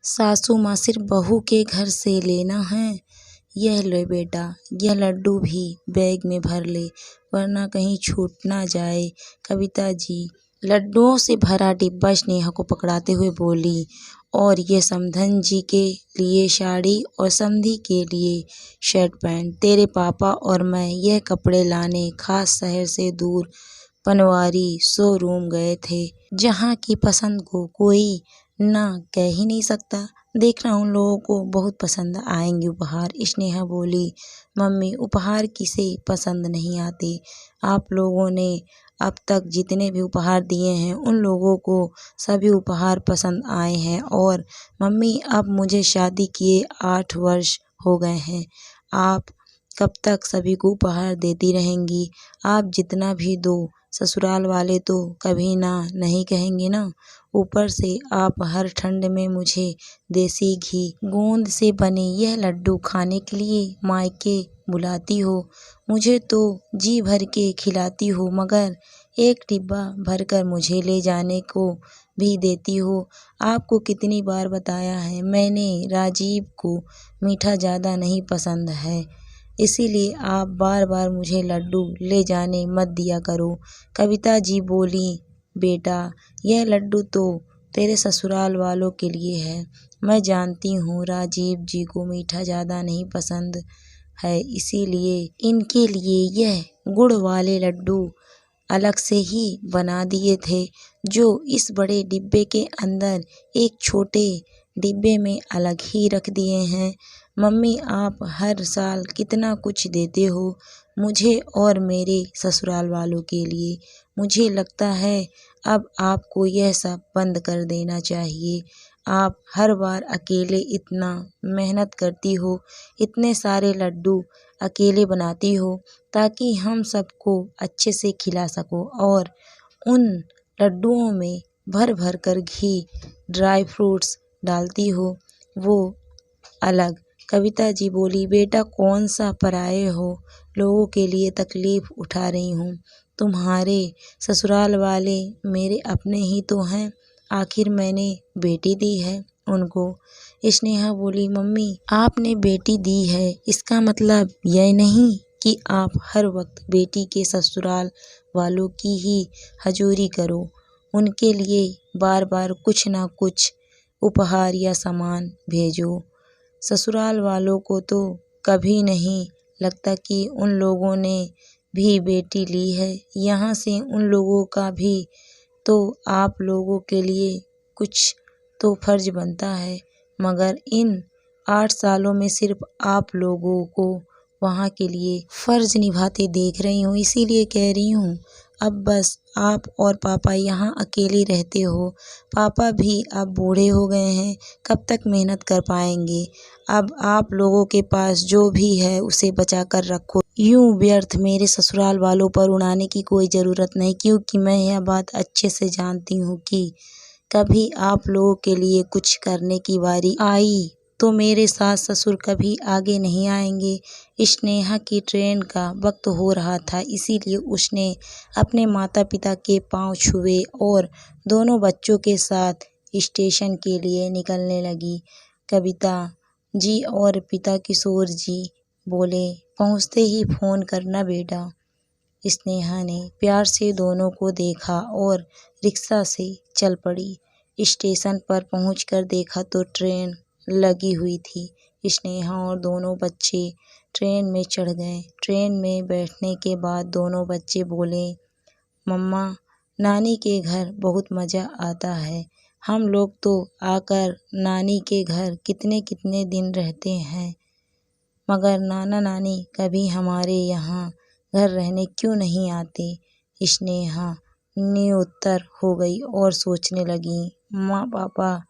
सासू माँ सिर्फ बहू के घर से लेना है। यह ले बेटा, यह लड्डू भी बैग में भर ले, वरना कहीं छूट ना जाए। कविता जी लड्डुओं से भरा डिब्बा स्नेहा को पकड़ाते हुए बोली, और ये समधन जी के लिए साड़ी और समधी के लिए शर्ट पैंट। तेरे पापा और मैं यह कपड़े लाने खास शहर से दूर पनवारी शोरूम गए थे, जहाँ की पसंद को कोई ना कह ही नहीं सकता। देख रहा हूँ लोगों को बहुत पसंद आएंगे उपहार। स्नेहा बोली, मम्मी उपहार किसे पसंद नहीं आते। आप लोगों ने अब तक जितने भी उपहार दिए हैं उन लोगों को सभी उपहार पसंद आए हैं। और मम्मी अब मुझे शादी किए 8 वर्ष हो गए हैं। आप कब तक सभी को उपहार देती रहेंगी? आप जितना भी दो ससुराल वाले तो कभी ना नहीं कहेंगे ना। ऊपर से आप हर ठंड में मुझे देसी घी गोंद से बने यह लड्डू खाने के लिए मायके बुलाती हो। मुझे तो जी भर के खिलाती हो, मगर एक डिब्बा भरकर मुझे ले जाने को भी देती हो। आपको कितनी बार बताया है मैंने, राजीव को मीठा ज़्यादा नहीं पसंद है, इसीलिए आप बार बार मुझे लड्डू ले जाने मत दिया करो। कविता जी बोली, बेटा यह लड्डू तो तेरे ससुराल वालों के लिए है। मैं जानती हूँ राजीव जी को मीठा ज़्यादा नहीं पसंद है, इसीलिए इनके लिए यह गुड़ वाले लड्डू अलग से ही बना दिए थे, जो इस बड़े डिब्बे के अंदर एक छोटे डिब्बे में अलग ही रख दिए हैं। मम्मी आप हर साल कितना कुछ देते हो मुझे और मेरे ससुराल वालों के लिए। मुझे लगता है अब आपको यह सब बंद कर देना चाहिए। आप हर बार अकेले इतना मेहनत करती हो, इतने सारे लड्डू अकेले बनाती हो ताकि हम सबको अच्छे से खिला सको, और उन लड्डुओं में भर भर कर घी ड्राई फ्रूट्स डालती हो, वो अलग। कविता जी बोली, बेटा कौन सा पराये हो लोगों के लिए तकलीफ उठा रही हूँ। तुम्हारे ससुराल वाले मेरे अपने ही तो हैं, आखिर मैंने बेटी दी है उनको। स्नेहा बोली, मम्मी आपने बेटी दी है इसका मतलब यह नहीं कि आप हर वक्त बेटी के ससुराल वालों की ही हजूरी करो, उनके लिए बार बार कुछ ना कुछ उपहार या सामान भेजो। ससुराल वालों को तो कभी नहीं लगता कि उन लोगों ने भी बेटी ली है। यहाँ से उन लोगों का भी तो आप लोगों के लिए कुछ तो फर्ज बनता है, मगर इन 8 सालों में सिर्फ आप लोगों को वहाँ के लिए फर्ज निभाते देख रही हूँ, इसीलिए कह रही हूँ अब बस आप और पापा यहाँ अकेले रहते हो। पापा भी अब बूढ़े हो गए हैं, कब तक मेहनत कर पाएंगे। अब आप लोगों के पास जो भी है उसे बचा कर रखो। यूं व्यर्थ मेरे ससुराल वालों पर उड़ाने की कोई ज़रूरत नहीं, क्योंकि मैं यह बात अच्छे से जानती हूँ कि कभी आप लोगों के लिए कुछ करने की बारी आई तो मेरे सास ससुर कभी आगे नहीं आएंगे। स्नेहा की ट्रेन का वक्त हो रहा था, इसीलिए उसने अपने माता पिता के पांव छुए और दोनों बच्चों के साथ स्टेशन के लिए निकलने लगी। कविता जी और पिता किशोर जी बोले, पहुँचते ही फ़ोन करना बेटा। स्नेहा ने प्यार से दोनों को देखा और रिक्शा से चल पड़ी। स्टेशन पर पहुंचकर देखा तो ट्रेन लगी हुई थी। स्नेहा और दोनों बच्चे ट्रेन में चढ़ गए। ट्रेन में बैठने के बाद दोनों बच्चे बोले, मम्मा नानी के घर बहुत मज़ा आता है। हम लोग तो आकर नानी के घर कितने कितने दिन रहते हैं, मगर नाना नानी कभी हमारे यहाँ घर रहने क्यों नहीं आते। स्नेहा निरुत्तर हो गई और सोचने लगी, माँ पापा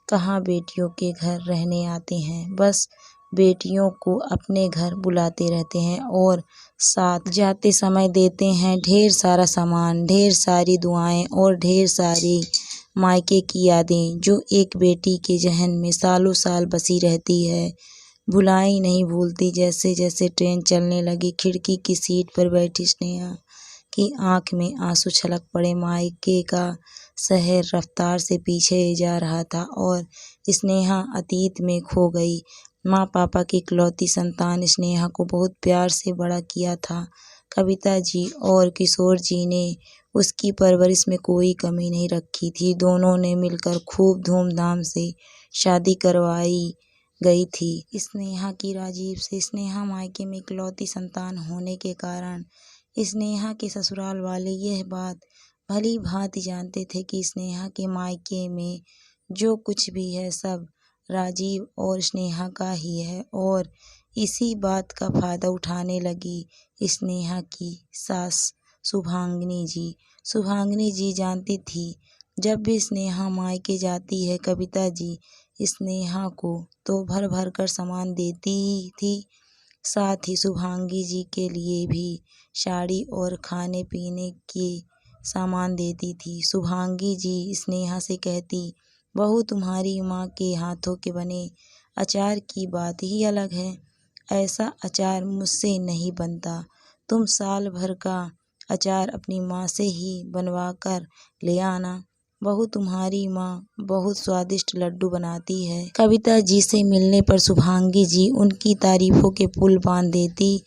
कहाँ बेटियों के घर रहने आते हैं, बस बेटियों को अपने घर बुलाते रहते हैं और साथ जाते समय देते हैं ढेर सारा सामान, ढेर सारी दुआएं और ढेर सारी मायके की यादें, जो एक बेटी के जहन में सालों साल बसी रहती है, भुलाई नहीं भूलती। जैसे जैसे ट्रेन चलने लगी, खिड़की की सीट पर बैठी स्नेहा की आंख में आंसू छलक पड़े। मायके का शहर रफ्तार से पीछे जा रहा था और स्नेहा अतीत में खो गई। माँ पापा की इकलौती संतान स्नेहा को बहुत प्यार से बड़ा किया था। कविता जी और किशोर जी ने उसकी परवरिश में कोई कमी नहीं रखी थी। दोनों ने मिलकर खूब धूमधाम से शादी करवाई गई थी स्नेहा की राजीव से। स्नेहा मायके में इकलौती संतान होने के कारण स्नेहा के ससुराल वाले यह बात भली भांति जानते थे कि स्नेहा के मायके में जो कुछ भी है सब राजीव और स्नेहा का ही है, और इसी बात का फायदा उठाने लगी स्नेहा की सास शुभांगिनी जी। शुभांगिनी जी जानती थी जब भी स्नेहा मायके जाती है कविता जी स्नेहा को तो भर भर कर सामान देती ही थी। साथ ही शुभांगी जी के लिए भी साड़ी और खाने पीने के सामान देती थी। शुभांगी जी स्नेहा से कहती, बहू तुम्हारी माँ के हाथों के बने अचार की बात ही अलग है। ऐसा अचार मुझसे नहीं बनता। तुम साल भर का अचार अपनी माँ से ही बनवा कर ले आना। बहू तुम्हारी माँ बहुत स्वादिष्ट लड्डू बनाती है। कविता जी से मिलने पर शुभांगी जी उनकी तारीफों के पुल बांध देती।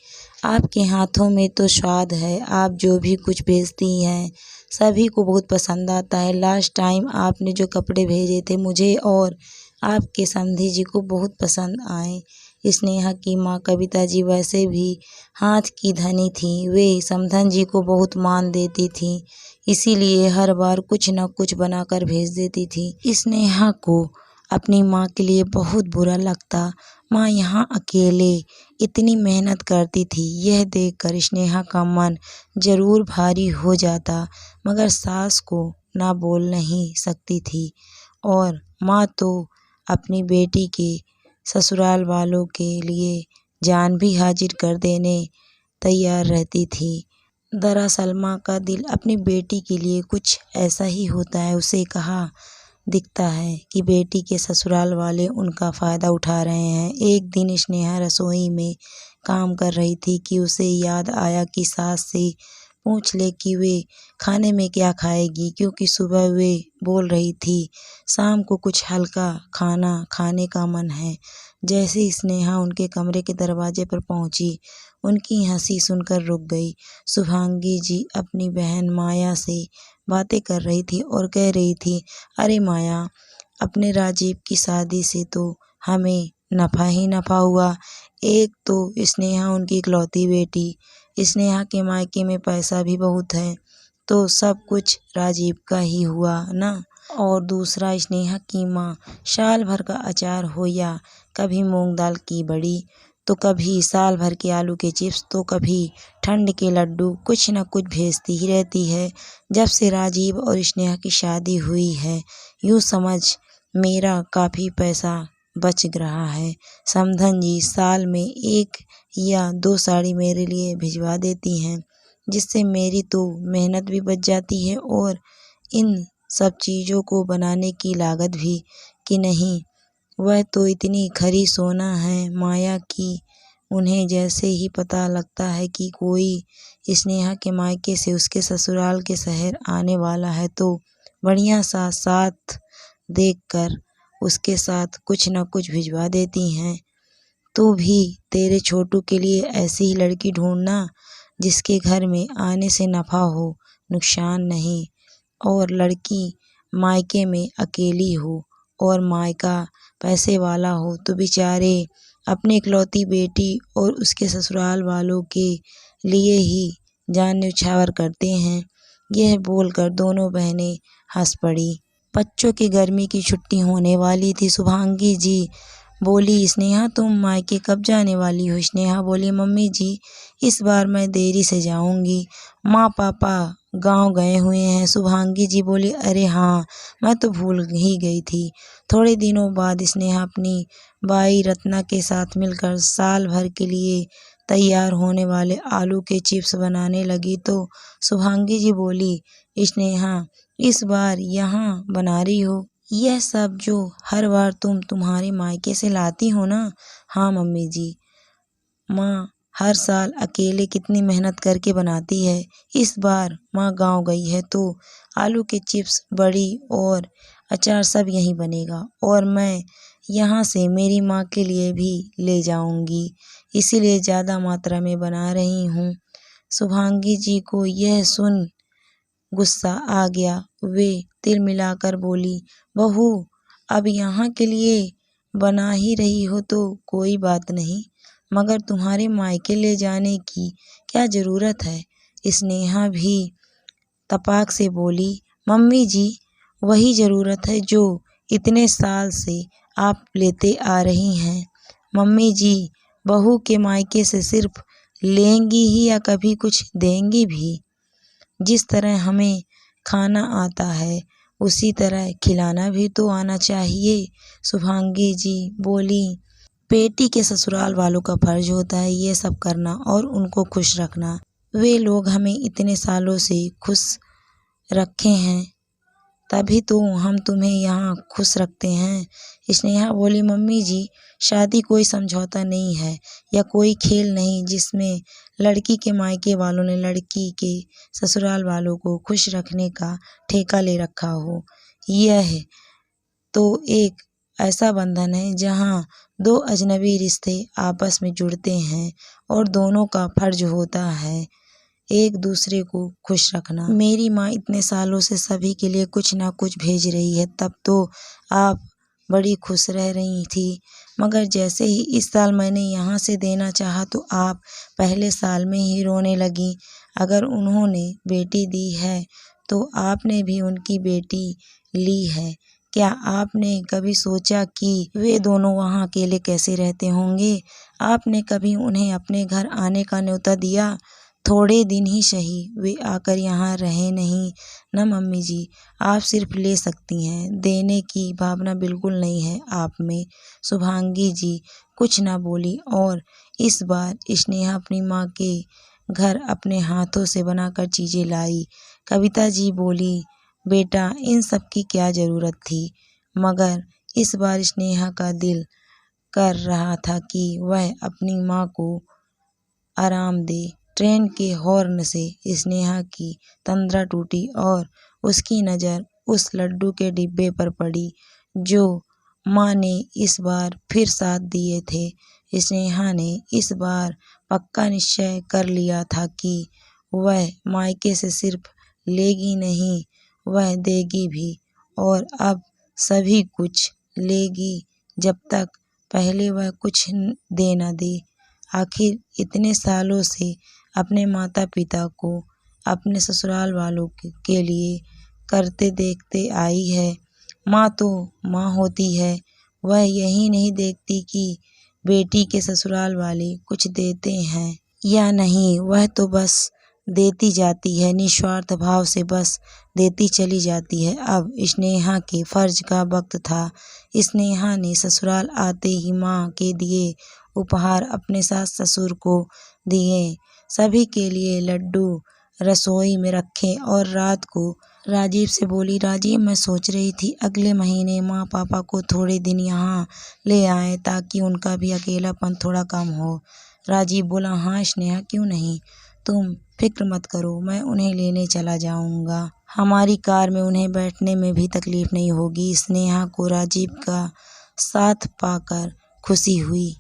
आपके हाथों में तो स्वाद है। आप जो भी कुछ भेजती हैं सभी को बहुत पसंद आता है। लास्ट टाइम आपने जो कपड़े भेजे थे मुझे और आपके समधी जी को बहुत पसंद आए। स्नेहा की माँ कविता जी वैसे भी हाथ की धनी थी। वे समधन जी को बहुत मान देती थी, इसीलिए हर बार कुछ न कुछ बनाकर भेज देती थी। स्नेहा को अपनी माँ के लिए बहुत बुरा लगता। माँ यहाँ अकेले इतनी मेहनत करती थी, यह देखकर स्नेहा का मन जरूर भारी हो जाता, मगर सास को ना बोल नहीं सकती थी और माँ तो अपनी बेटी के ससुराल वालों के लिए जान भी हाजिर कर देने तैयार रहती थी। दरअसल माँ का दिल अपनी बेटी के लिए कुछ ऐसा ही होता है। उसे कहा दिखता है कि बेटी के ससुराल वाले उनका फ़ायदा उठा रहे हैं। एक दिन स्नेहा रसोई में काम कर रही थी कि उसे याद आया कि सास से पूछ ले कि वे खाने में क्या खाएगी, क्योंकि सुबह वे बोल रही थी शाम को कुछ हल्का खाना खाने का मन है। जैसे ही स्नेहा उनके कमरे के दरवाजे पर पहुंची, उनकी हंसी सुनकर रुक गई। शुभांगी जी अपनी बहन माया से बातें कर रही थी और कह रही थी, अरे माया, अपने राजीव की शादी से तो हमें नफ़ा ही नफ़ा हुआ। एक तो स्नेहा उनकी इकलौती बेटी, स्नेहा के मायके में पैसा भी बहुत है, तो सब कुछ राजीव का ही हुआ ना। और दूसरा स्नेहा की माँ साल भर का अचार हो या कभी मूंग दाल की बड़ी, तो कभी साल भर के आलू के चिप्स, तो कभी ठंड के लड्डू, कुछ न कुछ भेजती ही रहती है। जब से राजीव और स्नेहा की शादी हुई है यूँ समझ मेरा काफ़ी पैसा बच रहा है। समधन जी साल में 1 या 2 साड़ी मेरे लिए भिजवा देती हैं, जिससे मेरी तो मेहनत भी बच जाती है और इन सब चीज़ों को बनाने की लागत भी कि नहीं। वह तो इतनी खरी सोना है माया की, उन्हें जैसे ही पता लगता है कि कोई स्नेहा के मायके से उसके ससुराल के शहर आने वाला है तो बढ़िया सा साथ देखकर उसके साथ कुछ न कुछ भिजवा देती हैं। तू भी तेरे छोटू के लिए ऐसी ही लड़की ढूंढना जिसके घर में आने से नफ़ा हो, नुकसान नहीं, और लड़की मायके में अकेली हो और मायका पैसे वाला हो तो बेचारे अपनी इकलौती बेटी और उसके ससुराल वालों के लिए ही जान न्यौछावर करते हैं। यह बोलकर दोनों बहनें हंस पड़ी। बच्चों की गर्मी की छुट्टी होने वाली थी। शुभांगी जी बोली, स्नेहा तुम मायके कब जाने वाली हो? स्नेहा बोली, मम्मी जी इस बार मैं देरी से जाऊंगी, माँ पापा गांव गए हुए हैं। शुभांगी जी बोली, अरे हाँ, मैं तो भूल ही गई थी। थोड़े दिनों बाद स्नेहा अपनी बाई रत्ना के साथ मिलकर साल भर के लिए तैयार होने वाले आलू के चिप्स बनाने लगी तो शुभांगी जी बोली, स्नेहा इस बार यहाँ बना रही हो यह सब जो हर बार तुम तुम्हारे मायके से लाती हो ना? हाँ मम्मी जी। माँ हर साल अकेले कितनी मेहनत करके बनाती है। इस बार माँ गांव गई है तो आलू के चिप्स, बड़ी और अचार सब यहीं बनेगा और मैं यहाँ से मेरी माँ के लिए भी ले जाऊंगी, इसीलिए ज़्यादा मात्रा में बना रही हूँ। शुभांगी जी को यह सुन गुस्सा आ गया। वे तिल मिलाकर बोली, बहू अब यहाँ के लिए बना ही रही हो तो कोई बात नहीं, मगर तुम्हारे मायके ले जाने की क्या ज़रूरत है। स्नेहा भी तपाक से बोली, मम्मी जी वही ज़रूरत है जो इतने साल से आप लेते आ रही हैं। मम्मी जी बहू के मायके से सिर्फ लेंगी ही या कभी कुछ देंगी भी? जिस तरह हमें खाना आता है उसी तरह खिलाना भी तो आना चाहिए। शुभांगी जी बोली, बेटी के ससुराल वालों का फर्ज होता है ये सब करना और उनको खुश रखना। वे लोग हमें इतने सालों से खुश रखे हैं, तभी तो हम तुम्हें यहाँ खुश रखते हैं। स्नेहा बोली, मम्मी जी शादी कोई समझौता नहीं है या कोई खेल नहीं जिसमें लड़की के मायके वालों ने लड़की के ससुराल वालों को खुश रखने का ठेका ले रखा हो। यह तो एक ऐसा बंधन है जहाँ दो अजनबी रिश्ते आपस में जुड़ते हैं और दोनों का फर्ज होता है एक दूसरे को खुश रखना। मेरी माँ इतने सालों से सभी के लिए कुछ ना कुछ भेज रही है, तब तो आप बड़ी खुश रह रही थी, मगर जैसे ही इस साल मैंने यहाँ से देना चाहा तो आप पहले साल में ही रोने लगी। अगर उन्होंने बेटी दी है तो आपने भी उनकी बेटी ली है। क्या आपने कभी सोचा कि वे दोनों वहाँ अकेले कैसे रहते होंगे? आपने कभी उन्हें अपने घर आने का न्योता दिया? थोड़े दिन ही सही, वे आकर यहाँ रहे नहीं न मम्मी जी। आप सिर्फ ले सकती हैं, देने की भावना बिल्कुल नहीं है आप में। शुभांगी जी कुछ न बोली और इस बार स्नेहा अपनी माँ के घर अपने हाथों से बनाकर चीज़ें लाई। कविता जी बोली, बेटा इन सब की क्या ज़रूरत थी? मगर इस बार स्नेहा का दिल कर रहा था कि वह अपनी माँ को आराम दे। ट्रेन के हॉर्न से स्नेहा की तंद्रा टूटी और उसकी नज़र उस लड्डू के डिब्बे पर पड़ी जो माँ ने इस बार फिर साथ दिए थे। स्नेहा ने इस बार पक्का निश्चय कर लिया था कि वह मायके से सिर्फ लेगी नहीं, वह देगी भी, और अब सभी कुछ लेगी जब तक पहले वह कुछ दे न दे। आखिर इतने सालों से अपने माता पिता को अपने ससुराल वालों के लिए करते देखते आई है। माँ तो माँ होती है, वह यही नहीं देखती कि बेटी के ससुराल वाले कुछ देते हैं या नहीं, वह तो बस देती जाती है, निस्वार्थ भाव से बस देती चली जाती है। अब स्नेहा के फर्ज का वक्त था। स्नेहा ने ससुराल आते ही माँ के दिए उपहार अपने सास ससुर को दिए, सभी के लिए लड्डू रसोई में रखे और रात को राजीव से बोली, राजीव मैं सोच रही थी अगले महीने माँ पापा को थोड़े दिन यहाँ ले आएं ताकि उनका भी अकेलापन थोड़ा कम हो। राजीव बोला, हाँ स्नेहा क्यों नहीं, तुम फिक्र मत करो, मैं उन्हें लेने चला जाऊँगा, हमारी कार में उन्हें बैठने में भी तकलीफ नहीं होगी। स्नेहा को राजीव का साथ पाकर खुशी हुई।